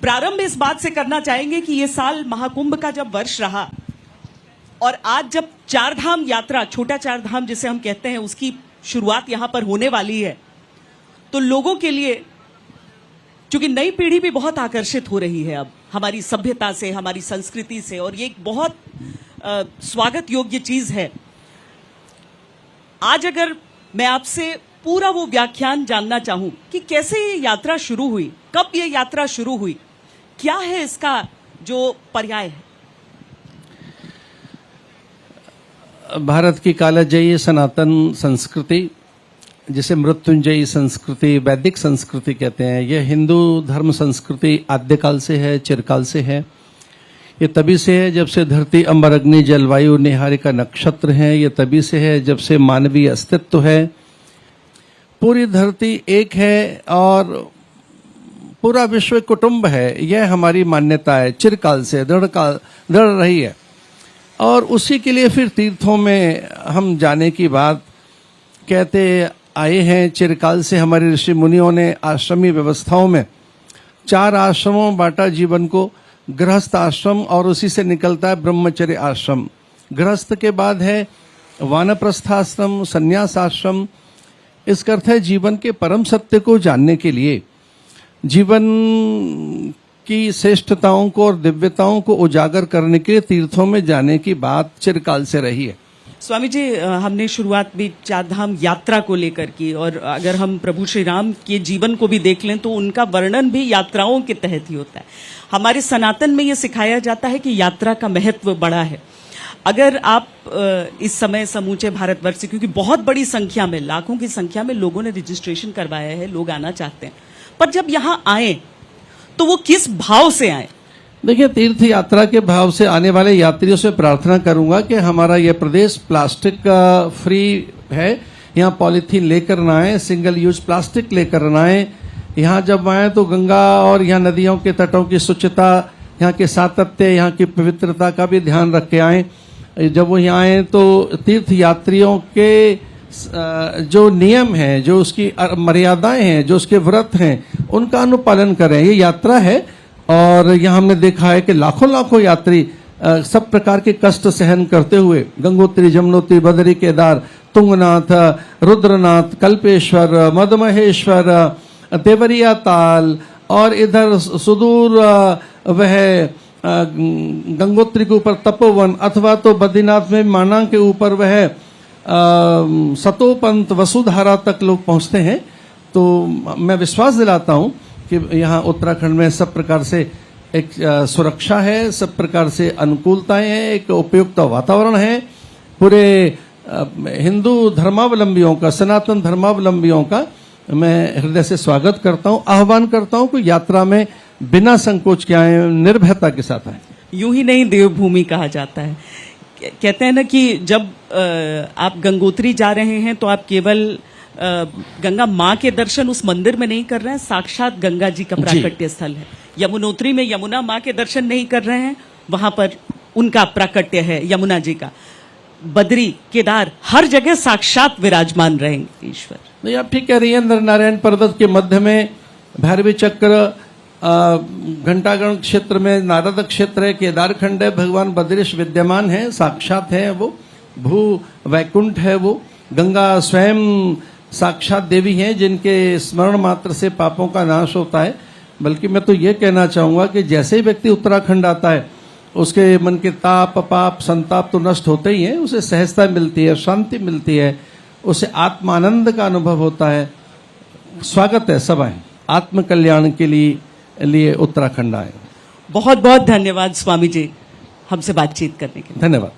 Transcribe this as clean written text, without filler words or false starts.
प्रारंभ इस बात से करना चाहेंगे कि ये साल महाकुंभ का जब वर्ष रहा और आज जब चारधाम यात्रा, छोटा चारधाम जिसे हम कहते हैं, उसकी शुरुआत यहां पर होने वाली है, तो लोगों के लिए, चूंकि नई पीढ़ी भी बहुत आकर्षित हो रही है अब हमारी सभ्यता से, हमारी संस्कृति से, और ये एक बहुत स्वागत योग्य चीज है। आज अगर मैं आपसे पूरा वो व्याख्यान जानना चाहूं कि कैसे ये यात्रा शुरू हुई, कब ये यात्रा शुरू हुई, क्या है इसका जो पर्याय है? भारत की कालजयी सनातन संस्कृति, जिसे मृत्युंजयी संस्कृति, वैदिक संस्कृति कहते हैं, यह हिंदू धर्म संस्कृति आद्यकाल से है, चिरकाल से है। ये तभी से है जब से धरती, अंबर, अग्नि, जलवायु, निहारिका नक्षत्र हैं। ये तभी से है जब से मानवीय अस्तित्व है। पूरी धरती एक है और पूरा विश्व कुटुंब है, यह हमारी मान्यता है, चिरकाल से दृढ़ रही है। और उसी के लिए फिर तीर्थों में हम जाने की बात कहते आए हैं। चिरकाल से हमारे ऋषि मुनियों ने आश्रमी व्यवस्थाओं में 4 आश्रमों बांटा जीवन को, गृहस्थ आश्रम और उसी से निकलता है ब्रह्मचर्य आश्रम। गृहस्थ के बाद है वानप्रस्थ आश्रम, संन्यास आश्रम। इसका अर्थ है जीवन के परम सत्य को जानने के लिए, जीवन की श्रेष्ठताओं को और दिव्यताओं को उजागर करने के लिए तीर्थों में जाने की बात चिरकाल से रही है। स्वामी जी, हमने शुरुआत भी चारधाम यात्रा को लेकर की, और अगर हम प्रभु श्री राम के जीवन को भी देख लें तो उनका वर्णन भी यात्राओं के तहत ही होता है। हमारे सनातन में ये सिखाया जाता है कि यात्रा का महत्व बड़ा है। अगर आप इस समय समूचे भारतवर्ष से, क्योंकि बहुत बड़ी संख्या में, लाखों की संख्या में लोगों ने रजिस्ट्रेशन करवाया है, लोग आना चाहते हैं, पर जब यहाँ आए तो वो किस भाव से आए? देखिए, तीर्थ यात्रा के भाव से आने वाले यात्रियों से प्रार्थना करूंगा कि हमारा यह प्रदेश प्लास्टिक फ्री है। यहाँ पॉलीथीन लेकर ना आए, सिंगल यूज प्लास्टिक लेकर ना आए। यहाँ जब आए तो गंगा और यहाँ नदियों के तटों की स्वच्छता, यहाँ के सातत्य, यहाँ की पवित्रता का भी ध्यान रख के आए। जब वो यहाँ आए तो तीर्थ यात्रियों के जो नियम हैं, जो उसकी मर्यादाएं हैं, जो उसके व्रत हैं, उनका अनुपालन करें। ये यात्रा है और यहाँ हमने देखा है कि लाखों यात्री सब प्रकार के कष्ट सहन करते हुए गंगोत्री, जमुनोत्री, बदरी, केदार, तुंगनाथ, रुद्रनाथ, कल्पेश्वर, मदमहेश्वर, देवरिया ताल और इधर सुदूर वह गंगोत्री के ऊपर तपोवन, अथवा तो बद्रीनाथ में माना के ऊपर वह सतोपंत, वसुधारा तक लोग पहुंचते हैं। तो मैं विश्वास दिलाता हूं कि यहाँ उत्तराखंड में सब प्रकार से एक सुरक्षा है, सब प्रकार से अनुकूलताएं हैं, एक उपयुक्त वातावरण है। पूरे हिंदू धर्मावलंबियों का, सनातन धर्मावलंबियों का मैं हृदय से स्वागत करता हूं, आह्वान करता हूं कि यात्रा में बिना संकोच के आए, निर्भयता के साथ आए। यूं ही नहीं, देवभूमि कहा जाता है। कहते हैं ना कि जब आप गंगोत्री जा रहे हैं तो आप केवल गंगा माँ के दर्शन उस मंदिर में नहीं कर रहे हैं, साक्षात गंगा जी का प्राकट्य स्थल है। यमुनोत्री में यमुना माँ के दर्शन नहीं कर रहे हैं, वहां पर उनका प्राकट्य है यमुना जी का। बद्री, केदार, हर जगह साक्षात विराजमान रहेंगे ईश्वर। नहीं, आप ठीक कह रही है। नरनारायण पर्वत के मध्य में भैरवी चक्र, घंटागण क्षेत्र में नारद क्षेत्र है, केदार खंड है, भगवान बद्रीश विद्यमान है, साक्षात है वो, भू वैकुंठ है वो। गंगा स्वयं साक्षात देवी हैं जिनके स्मरण मात्र से पापों का नाश होता है। बल्कि मैं तो ये कहना चाहूंगा कि जैसे ही व्यक्ति उत्तराखंड आता है, उसके मन के ताप, पाप, संताप तो नष्ट होते ही हैं, उसे सहजता मिलती है, शांति मिलती है, उसे आत्मानंद का अनुभव होता है। स्वागत है, सब आए, आत्म कल्याण के लिए उत्तराखंड आए। बहुत बहुत धन्यवाद स्वामी जी, हमसे बातचीत करने के लिए। धन्यवाद।